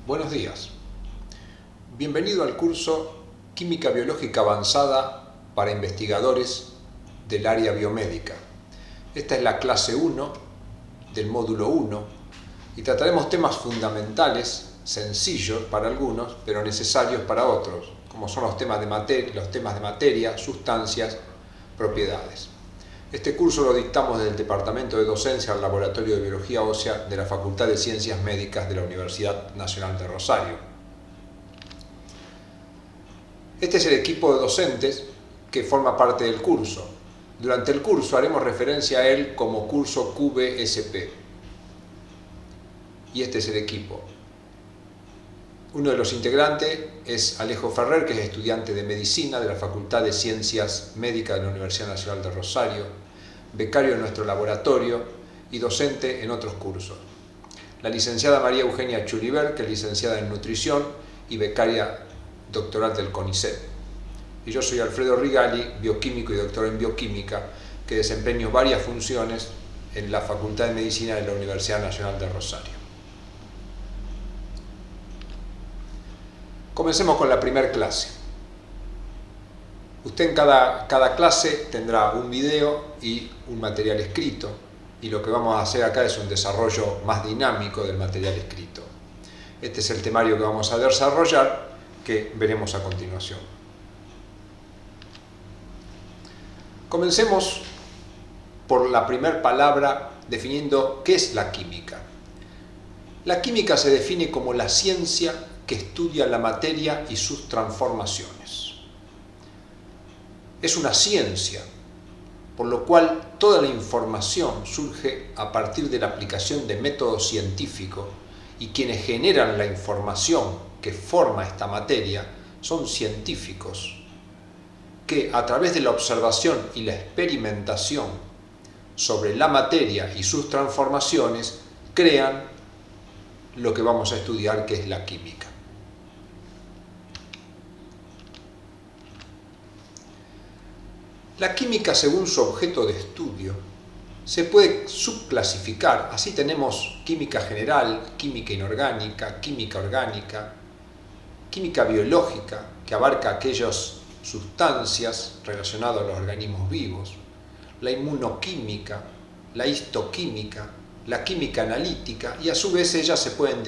Buenos días. Bienvenido al curso Química Biológica Avanzada para investigadores del área biomédica. Esta es la clase 1 del módulo 1 y trataremos temas fundamentales, sencillos para algunos, pero necesarios para otros, como son los temas de materia, sustancias, propiedades. Este curso lo dictamos desde el Departamento de Docencia al Laboratorio de Biología Ósea de la Facultad de Ciencias Médicas de la Universidad Nacional de Rosario. Este es el equipo de docentes que forma parte del curso. Durante el curso haremos referencia a él como curso QBSP. Y este es el equipo. Uno de los integrantes es Alejo Ferrer, que es estudiante de Medicina de la Facultad de Ciencias Médicas de la Universidad Nacional de Rosario, becario en nuestro laboratorio y docente en otros cursos. La licenciada María Eugenia Churiver, que es licenciada en Nutrición y becaria doctoral del CONICET. Y yo soy Alfredo Rigali, bioquímico y doctor en bioquímica, que desempeño varias funciones en la Facultad de Medicina de la Universidad Nacional de Rosario. Comencemos con la primera clase. Usted en cada clase tendrá un video y un material escrito, y lo que vamos a hacer acá es un desarrollo más dinámico del material escrito. Este es el temario que vamos a desarrollar, que veremos a continuación. Comencemos por la primera palabra definiendo qué es la química. La química se define como la ciencia que estudia la materia y sus transformaciones. Es una ciencia, por lo cual toda la información surge a partir de la aplicación de métodos científicos y quienes generan la información que forma esta materia son científicos que a través de la observación y la experimentación sobre la materia y sus transformaciones crean lo que vamos a estudiar, que es la química. La química, según su objeto de estudio, se puede subclasificar. Así tenemos química general, química inorgánica, química orgánica, química biológica, que abarca aquellas sustancias relacionadas a los organismos vivos, la inmunoquímica, la histoquímica, la química analítica, y a su vez ellas se pueden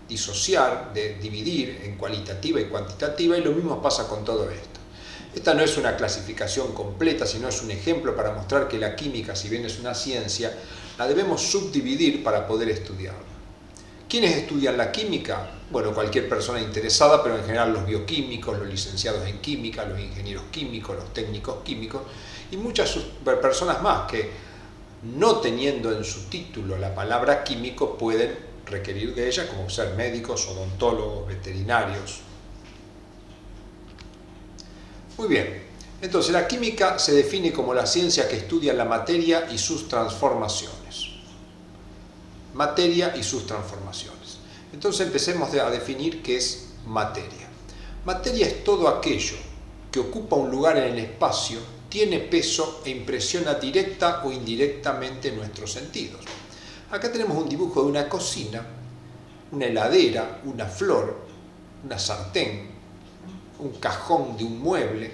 disociar, dividir en cualitativa y cuantitativa, y lo mismo pasa con todo esto. Esta no es una clasificación completa, sino es un ejemplo para mostrar que la química, si bien es una ciencia, la debemos subdividir para poder estudiarla. ¿Quiénes estudian la química? Bueno, cualquier persona interesada, pero en general los bioquímicos, los licenciados en química, los ingenieros químicos, los técnicos químicos y muchas personas más que, no teniendo en su título la palabra químico, pueden requerir de ella, como ser médicos, odontólogos, veterinarios. Muy bien, entonces la química se define como la ciencia que estudia la materia y sus transformaciones. Materia y sus transformaciones. Entonces empecemos a definir qué es materia. Materia es todo aquello que ocupa un lugar en el espacio, tiene peso e impresiona directa o indirectamente nuestros sentidos. Acá tenemos un dibujo de una cocina, una heladera, una flor, una sartén, un cajón de un mueble.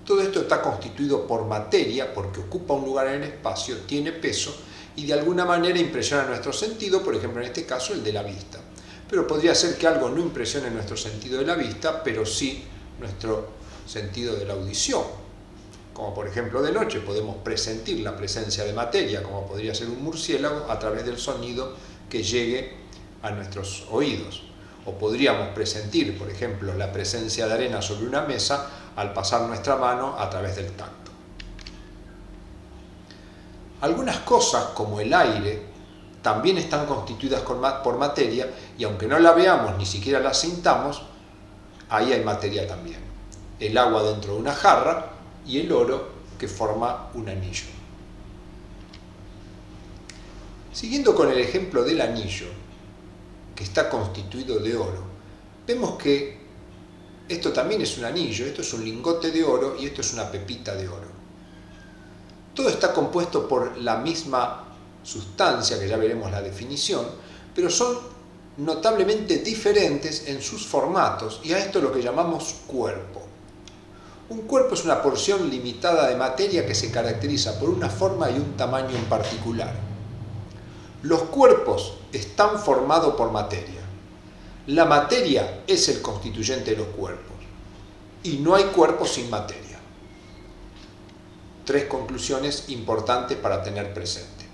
Todo esto está constituido por materia porque ocupa un lugar en el espacio, tiene peso y de alguna manera impresiona nuestro sentido, por ejemplo en este caso el de la vista. Pero podría ser que algo no impresione nuestro sentido de la vista, pero sí nuestro sentido de la audición. Como por ejemplo de noche podemos presentir la presencia de materia, como podría ser un murciélago, a través del sonido que llegue a nuestros oídos. O podríamos presentir, por ejemplo, la presencia de arena sobre una mesa al pasar nuestra mano a través del tacto. Algunas cosas, como el aire, también están constituidas por materia y aunque no la veamos ni siquiera la sintamos, ahí hay materia también. El agua dentro de una jarra y el oro que forma un anillo. Siguiendo con el ejemplo del anillo, que está constituido de oro, vemos que esto también es un anillo, esto es un lingote de oro y esto es una pepita de oro. Todo está compuesto por la misma sustancia, que ya veremos la definición, pero son notablemente diferentes en sus formatos, y a esto es lo que llamamos cuerpo. Un cuerpo es una porción limitada de materia que se caracteriza por una forma y un tamaño en particular. Los cuerpos están formados por materia. La materia es el constituyente de los cuerpos, y no hay cuerpo sin materia. 3 conclusiones importantes para tener presente.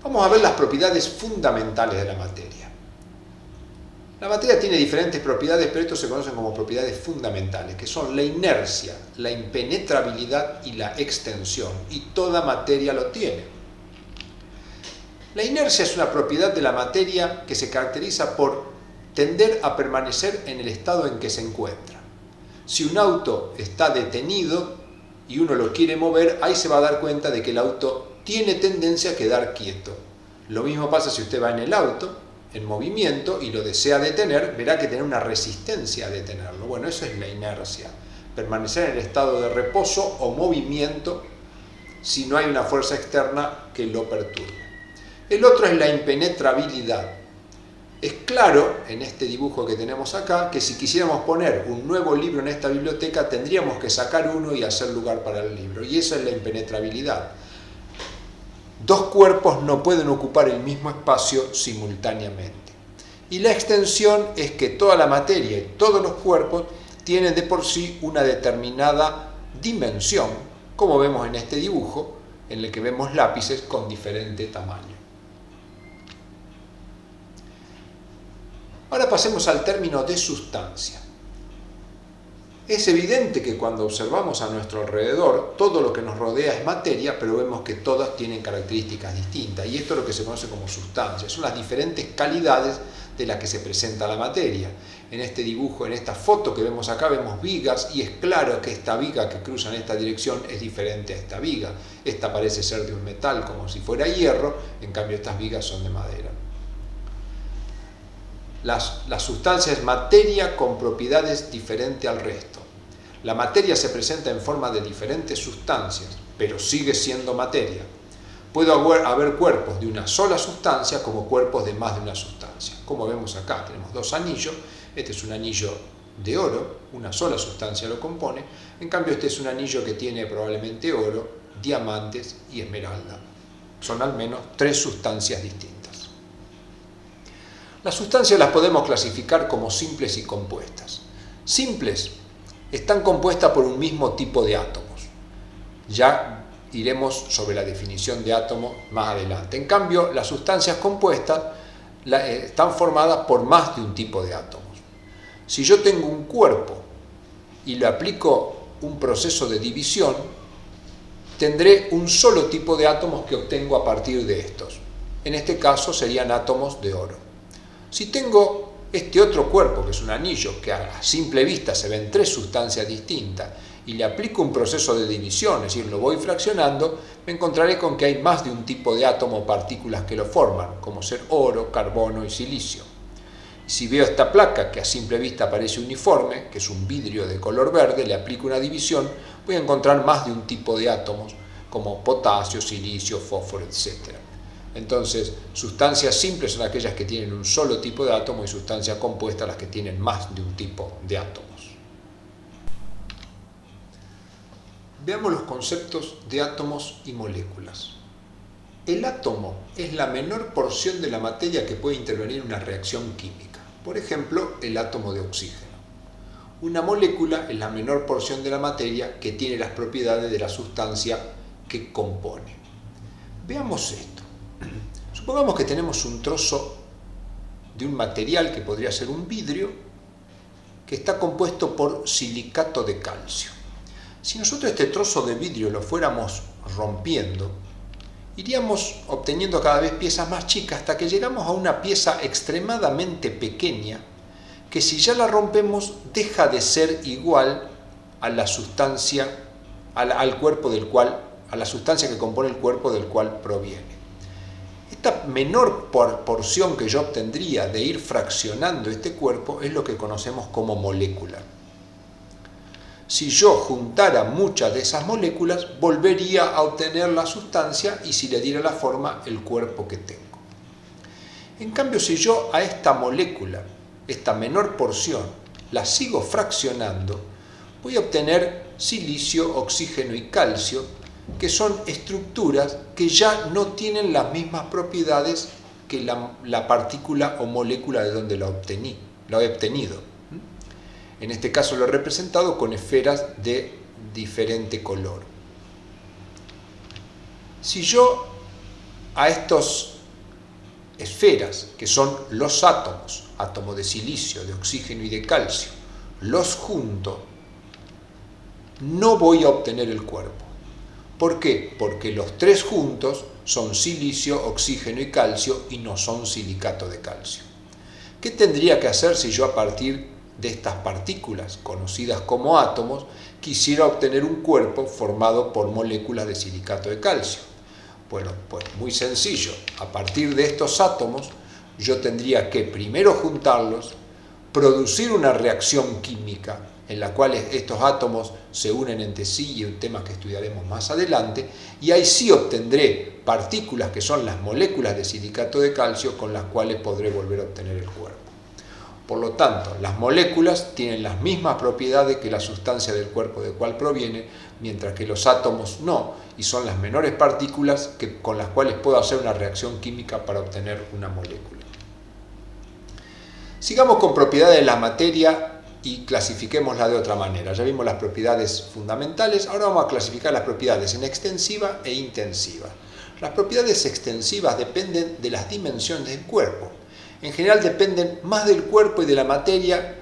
Vamos a ver las propiedades fundamentales de la materia. La materia tiene diferentes propiedades, pero estos se conocen como propiedades fundamentales, que son la inercia, la impenetrabilidad y la extensión, y toda materia lo tiene. La inercia es una propiedad de la materia que se caracteriza por tender a permanecer en el estado en que se encuentra. Si un auto está detenido y uno lo quiere mover, ahí se va a dar cuenta de que el auto tiene tendencia a quedar quieto. Lo mismo pasa si usted va en el auto, en movimiento, y lo desea detener, verá que tiene una resistencia a detenerlo. Bueno, eso es la inercia. Permanecer en el estado de reposo o movimiento si no hay una fuerza externa que lo perturbe. El otro es la impenetrabilidad. Es claro, en este dibujo que tenemos acá, que si quisiéramos poner un nuevo libro en esta biblioteca, tendríamos que sacar uno y hacer lugar para el libro. Y esa es la impenetrabilidad. 2 cuerpos no pueden ocupar el mismo espacio simultáneamente. Y la extensión es que toda la materia y todos los cuerpos tienen de por sí una determinada dimensión, como vemos en este dibujo, en el que vemos lápices con diferente tamaño. Ahora pasemos al término de sustancia. Es evidente que cuando observamos a nuestro alrededor, todo lo que nos rodea es materia, pero vemos que todas tienen características distintas, y esto es lo que se conoce como sustancia. Son las diferentes calidades de las que se presenta la materia. En este dibujo, en esta foto que vemos acá, vemos vigas, y es claro que esta viga que cruza en esta dirección es diferente a esta viga. Esta parece ser de un metal, como si fuera hierro, en cambio estas vigas son de madera. La sustancia es materia con propiedades diferentes al resto. La materia se presenta en forma de diferentes sustancias, pero sigue siendo materia. Puede haber cuerpos de una sola sustancia como cuerpos de más de una sustancia. Como vemos acá, tenemos 2 anillos. Este es un anillo de oro, una sola sustancia lo compone. En cambio, este es un anillo que tiene probablemente oro, diamantes y esmeralda. Son al menos 3 sustancias distintas. Las sustancias las podemos clasificar como simples y compuestas. Simples están compuestas por un mismo tipo de átomos. Ya iremos sobre la definición de átomo más adelante. En cambio, las sustancias compuestas están formadas por más de un tipo de átomos. Si yo tengo un cuerpo y le aplico un proceso de división, tendré un solo tipo de átomos que obtengo a partir de estos. En este caso serían átomos de oro. Si tengo este otro cuerpo, que es un anillo, que a simple vista se ven 3 sustancias distintas, y le aplico un proceso de división, es decir, lo voy fraccionando, me encontraré con que hay más de un tipo de átomo o partículas que lo forman, como ser oro, carbono y silicio. Si veo esta placa, que a simple vista parece uniforme, que es un vidrio de color verde, le aplico una división, voy a encontrar más de un tipo de átomos, como potasio, silicio, fósforo, etc. Entonces, sustancias simples son aquellas que tienen un solo tipo de átomo, y sustancias compuestas las que tienen más de un tipo de átomos. Veamos los conceptos de átomos y moléculas. El átomo es la menor porción de la materia que puede intervenir en una reacción química. Por ejemplo, el átomo de oxígeno. Una molécula es la menor porción de la materia que tiene las propiedades de la sustancia que compone. Veamos esto. Supongamos que tenemos un trozo de un material que podría ser un vidrio, que está compuesto por silicato de calcio. Si nosotros este trozo de vidrio lo fuéramos rompiendo, iríamos obteniendo cada vez piezas más chicas hasta que llegamos a una pieza extremadamente pequeña que, si ya la rompemos, deja de ser igual a la sustancia, al cuerpo del cual, a la sustancia que compone el cuerpo del cual proviene. Esta menor porción que yo obtendría de ir fraccionando este cuerpo es lo que conocemos como molécula. Si yo juntara muchas de esas moléculas, volvería a obtener la sustancia, y si le diera la forma, el cuerpo que tengo. En cambio, si yo a esta molécula, esta menor porción, la sigo fraccionando, voy a obtener silicio, oxígeno y calcio, que son estructuras que ya no tienen las mismas propiedades que la partícula o molécula de donde la he obtenido. En este caso lo he representado con esferas de diferente color. Si yo a estas esferas, que son los átomos, átomos de silicio, de oxígeno y de calcio, los junto, no voy a obtener el cuerpo. ¿Por qué? Porque los tres juntos son silicio, oxígeno y calcio y no son silicato de calcio. ¿Qué tendría que hacer si yo a partir de estas partículas, conocidas como átomos, quisiera obtener un cuerpo formado por moléculas de silicato de calcio? Bueno, pues muy sencillo. A partir de estos átomos, yo tendría que primero juntarlos, producir una reacción química en la cual estos átomos se unen entre sí, y un tema que estudiaremos más adelante, y ahí sí obtendré partículas que son las moléculas de silicato de calcio con las cuales podré volver a obtener el cuerpo. Por lo tanto, las moléculas tienen las mismas propiedades que la sustancia del cuerpo del cual proviene, mientras que los átomos no, y son las menores partículas con las cuales puedo hacer una reacción química para obtener una molécula. Sigamos con propiedades de la materia y clasifiquémosla de otra manera. Ya vimos las propiedades fundamentales, ahora vamos a clasificar las propiedades en extensiva e intensiva. Las propiedades extensivas dependen de las dimensiones del cuerpo. En general dependen más del cuerpo y de la materia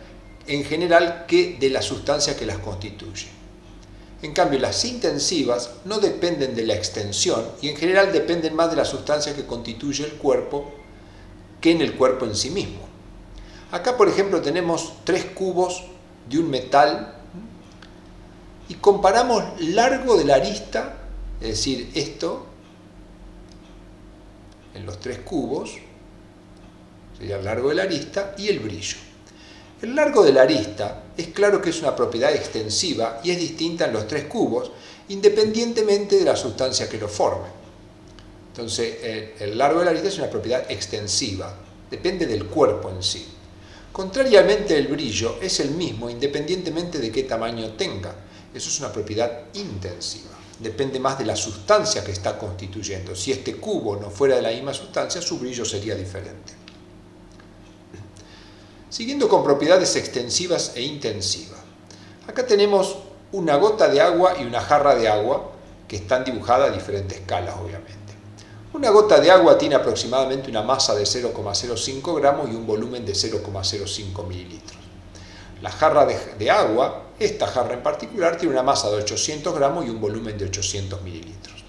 en general que de la sustancia que las constituye. En cambio, las intensivas no dependen de la extensión y en general dependen más de la sustancia que constituye el cuerpo que en el cuerpo en sí mismo. Acá, por ejemplo, tenemos 3 cubos de un metal y comparamos largo de la arista, es decir, esto en los 3 cubos, sería el largo de la arista, y el brillo. El largo de la arista es claro que es una propiedad extensiva y es distinta en los 3 cubos, independientemente de la sustancia que lo forme. Entonces, el largo de la arista es una propiedad extensiva, depende del cuerpo en sí. Contrariamente, el brillo es el mismo independientemente de qué tamaño tenga. Eso es una propiedad intensiva. Depende más de la sustancia que está constituyendo. Si este cubo no fuera de la misma sustancia, su brillo sería diferente. Siguiendo con propiedades extensivas e intensivas. Acá tenemos una gota de agua y una jarra de agua que están dibujadas a diferentes escalas, obviamente. Una gota de agua tiene aproximadamente una masa de 0,05 gramos y un volumen de 0,05 mililitros. La jarra de agua, esta jarra en particular, tiene una masa de 800 gramos y un volumen de 800 mililitros.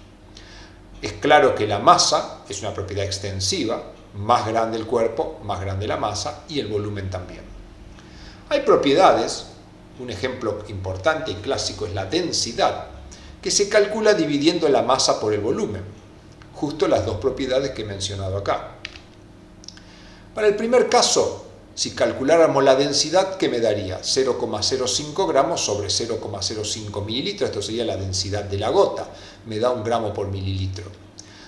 Es claro que la masa es una propiedad extensiva, más grande el cuerpo, más grande la masa y el volumen también. Hay propiedades, un ejemplo importante y clásico es la densidad, que se calcula dividiendo la masa por el volumen. Justo las dos propiedades que he mencionado acá. Para el primer caso, si calculáramos la densidad, ¿qué me daría? 0,05 gramos sobre 0,05 mililitros, esto sería la densidad de la gota, me da 1 gramo por mililitro.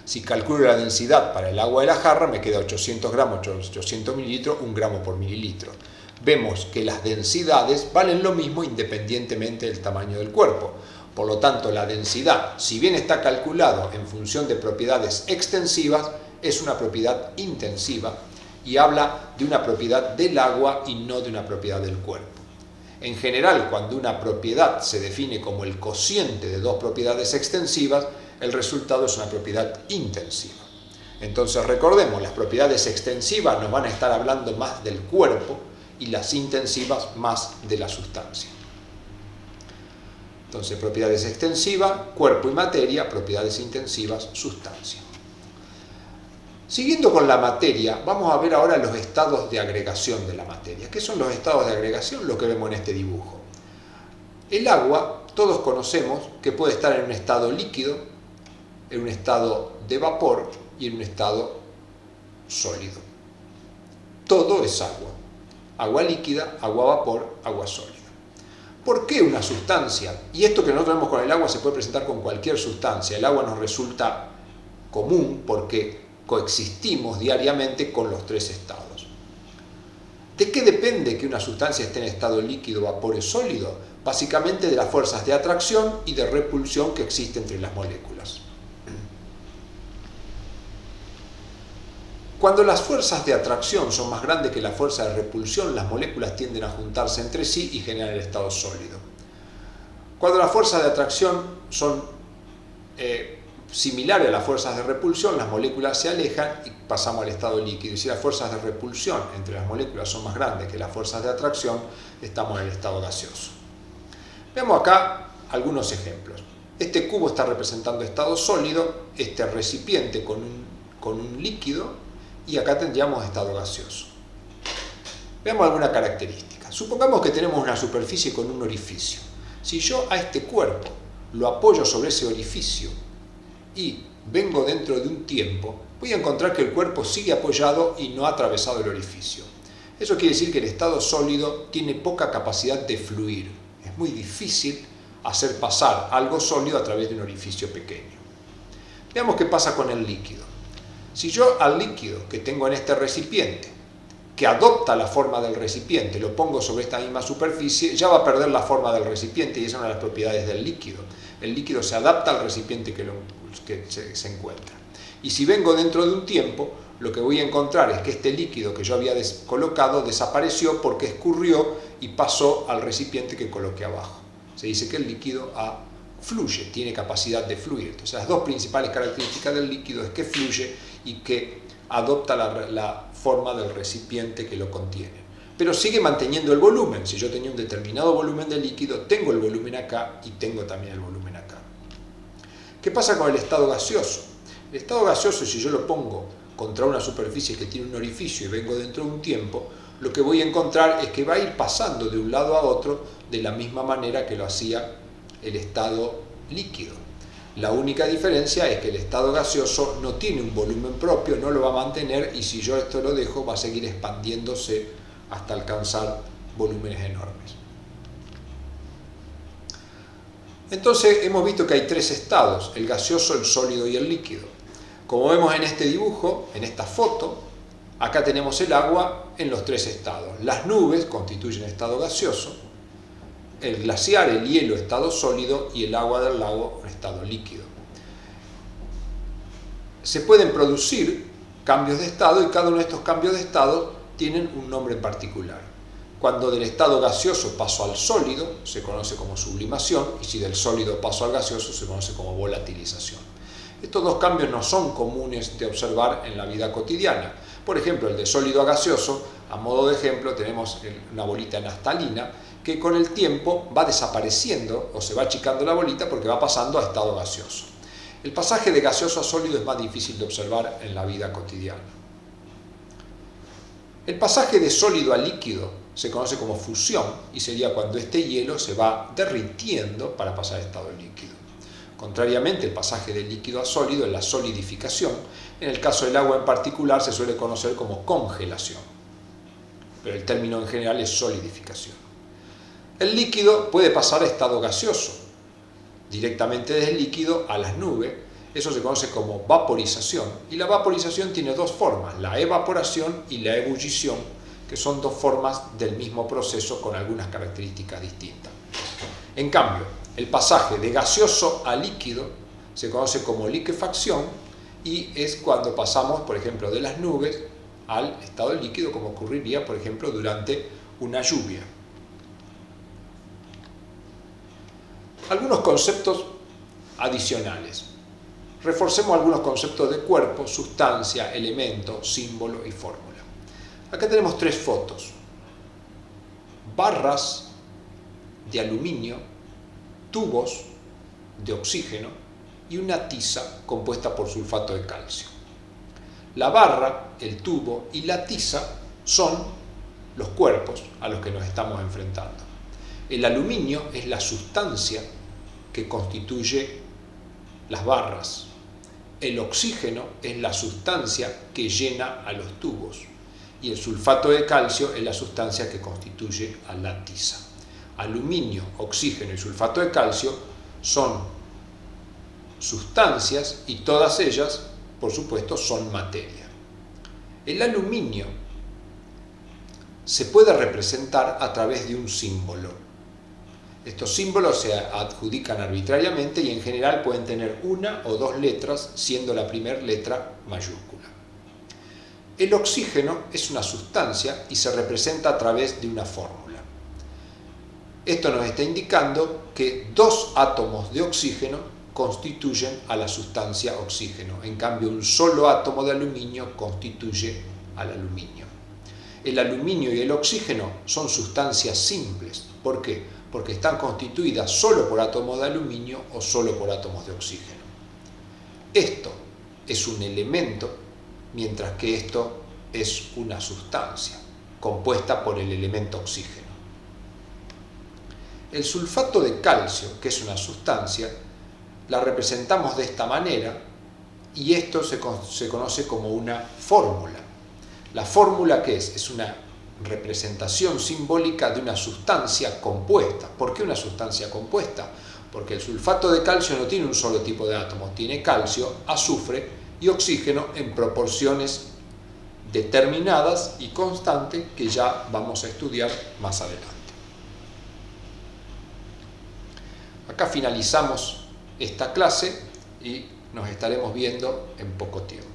Si calculo la densidad para el agua de la jarra, me queda 800 gramos, 800 mililitros, 1 gramo por mililitro. Vemos que las densidades valen lo mismo independientemente del tamaño del cuerpo. Por lo tanto, la densidad, si bien está calculado en función de propiedades extensivas, es una propiedad intensiva y habla de una propiedad del agua y no de una propiedad del cuerpo. En general, cuando una propiedad se define como el cociente de dos propiedades extensivas, el resultado es una propiedad intensiva. Entonces recordemos, las propiedades extensivas nos van a estar hablando más del cuerpo y las intensivas más de la sustancia. Entonces, propiedades extensivas, cuerpo y materia, propiedades intensivas, sustancia. Siguiendo con la materia, vamos a ver ahora los estados de agregación de la materia. ¿Qué son los estados de agregación? Lo que vemos en este dibujo. El agua, todos conocemos que puede estar en un estado líquido, en un estado de vapor y en un estado sólido. Todo es agua. Agua líquida, agua vapor, agua sólida. ¿Por qué una sustancia? Y esto que nosotros vemos con el agua se puede presentar con cualquier sustancia. El agua nos resulta común porque coexistimos diariamente con los tres estados. ¿De qué depende que una sustancia esté en estado líquido, vapor o sólido? Básicamente de las fuerzas de atracción y de repulsión que existen entre las moléculas. Cuando las fuerzas de atracción son más grandes que la fuerza de repulsión, las moléculas tienden a juntarse entre sí y generan el estado sólido. Cuando las fuerzas de atracción son similares a las fuerzas de repulsión, las moléculas se alejan y pasamos al estado líquido. Y si las fuerzas de repulsión entre las moléculas son más grandes que las fuerzas de atracción, estamos en el estado gaseoso. Veamos acá algunos ejemplos. Este cubo está representando estado sólido, este recipiente con un líquido, y acá tendríamos estado gaseoso. Veamos alguna característica. Supongamos que tenemos una superficie con un orificio. Si yo a este cuerpo lo apoyo sobre ese orificio y vengo dentro de un tiempo, voy a encontrar que el cuerpo sigue apoyado y no ha atravesado el orificio. Eso quiere decir que el estado sólido tiene poca capacidad de fluir. Es muy difícil hacer pasar algo sólido a través de un orificio pequeño. Veamos qué pasa con el líquido. Si yo al líquido que tengo en este recipiente, que adopta la forma del recipiente, lo pongo sobre esta misma superficie, ya va a perder la forma del recipiente y esa es una de las propiedades del líquido. El líquido se adapta al recipiente que se encuentra. Y si vengo dentro de un tiempo, lo que voy a encontrar es que este líquido que yo había colocado desapareció porque escurrió y pasó al recipiente que coloqué abajo. Se dice que el líquido fluye, tiene capacidad de fluir. Entonces las dos principales características del líquido es que fluye y que adopta la forma del recipiente que lo contiene. Pero sigue manteniendo el volumen. Si yo tenía un determinado volumen de líquido, tengo el volumen acá y tengo también el volumen acá. ¿Qué pasa con el estado gaseoso? El estado gaseoso, si yo lo pongo contra una superficie que tiene un orificio y vengo dentro de un tiempo, lo que voy a encontrar es que va a ir pasando de un lado a otro de la misma manera que lo hacía el estado líquido. La única diferencia es que el estado gaseoso no tiene un volumen propio, no lo va a mantener y si yo esto lo dejo va a seguir expandiéndose hasta alcanzar volúmenes enormes. Entonces hemos visto que hay tres estados, el gaseoso, el sólido y el líquido. Como vemos en este dibujo, en esta foto, acá tenemos el agua en los tres estados. Las nubes constituyen estado gaseoso, el glaciar, el hielo, estado sólido y el agua del lago, estado líquido. Se pueden producir cambios de estado y cada uno de estos cambios de estado tienen un nombre en particular. Cuando del estado gaseoso paso al sólido se conoce como sublimación y si del sólido paso al gaseoso se conoce como volatilización. Estos dos cambios no son comunes de observar en la vida cotidiana. Por ejemplo, el de sólido a gaseoso, a modo de ejemplo, tenemos una bolita de naftalina que con el tiempo va desapareciendo o se va achicando la bolita porque va pasando a estado gaseoso. El pasaje de gaseoso a sólido es más difícil de observar en la vida cotidiana. El pasaje de sólido a líquido se conoce como fusión y sería cuando este hielo se va derritiendo para pasar a estado líquido. Contrariamente, el pasaje de líquido a sólido es la solidificación. En el caso del agua en particular se suele conocer como congelación, pero el término en general es solidificación. El líquido puede pasar a estado gaseoso, directamente desde el líquido a las nubes. Eso se conoce como vaporización. Y la vaporización tiene dos formas, la evaporación y la ebullición, que son dos formas del mismo proceso con algunas características distintas. En cambio, el pasaje de gaseoso a líquido se conoce como liquefacción y es cuando pasamos, por ejemplo, de las nubes al estado líquido, como ocurriría, por ejemplo, durante una lluvia. Algunos conceptos adicionales. Reforcemos algunos conceptos de cuerpo, sustancia, elemento, símbolo y fórmula. Acá tenemos tres fotos. Barras de aluminio, tubos de oxígeno y una tiza compuesta por sulfato de calcio. La barra, el tubo y la tiza son los cuerpos a los que nos estamos enfrentando. El aluminio es la sustancia que constituye las barras. El oxígeno es la sustancia que llena a los tubos. Y el sulfato de calcio es la sustancia que constituye a la tiza. Aluminio, oxígeno y sulfato de calcio son sustancias y todas ellas por supuesto, son materia. El aluminio se puede representar a través de un símbolo. Estos símbolos se adjudican arbitrariamente y en general pueden tener una o dos letras, siendo la primera letra mayúscula. El oxígeno es una sustancia y se representa a través de una fórmula. Esto nos está indicando que dos átomos de oxígeno constituyen a la sustancia oxígeno. En cambio, un solo átomo de aluminio constituye al aluminio. El aluminio y el oxígeno son sustancias simples. ¿Por qué? Porque están constituidas solo por átomos de aluminio o solo por átomos de oxígeno. Esto es un elemento, mientras que esto es una sustancia compuesta por el elemento oxígeno. El sulfato de calcio, que es una sustancia, la representamos de esta manera y esto se conoce como una fórmula. La fórmula, ¿qué es? Es una representación simbólica de una sustancia compuesta. ¿Por qué una sustancia compuesta? Porque el sulfato de calcio no tiene un solo tipo de átomo, tiene calcio, azufre y oxígeno en proporciones determinadas y constantes que ya vamos a estudiar más adelante. Acá finalizamos esta clase y nos estaremos viendo en poco tiempo.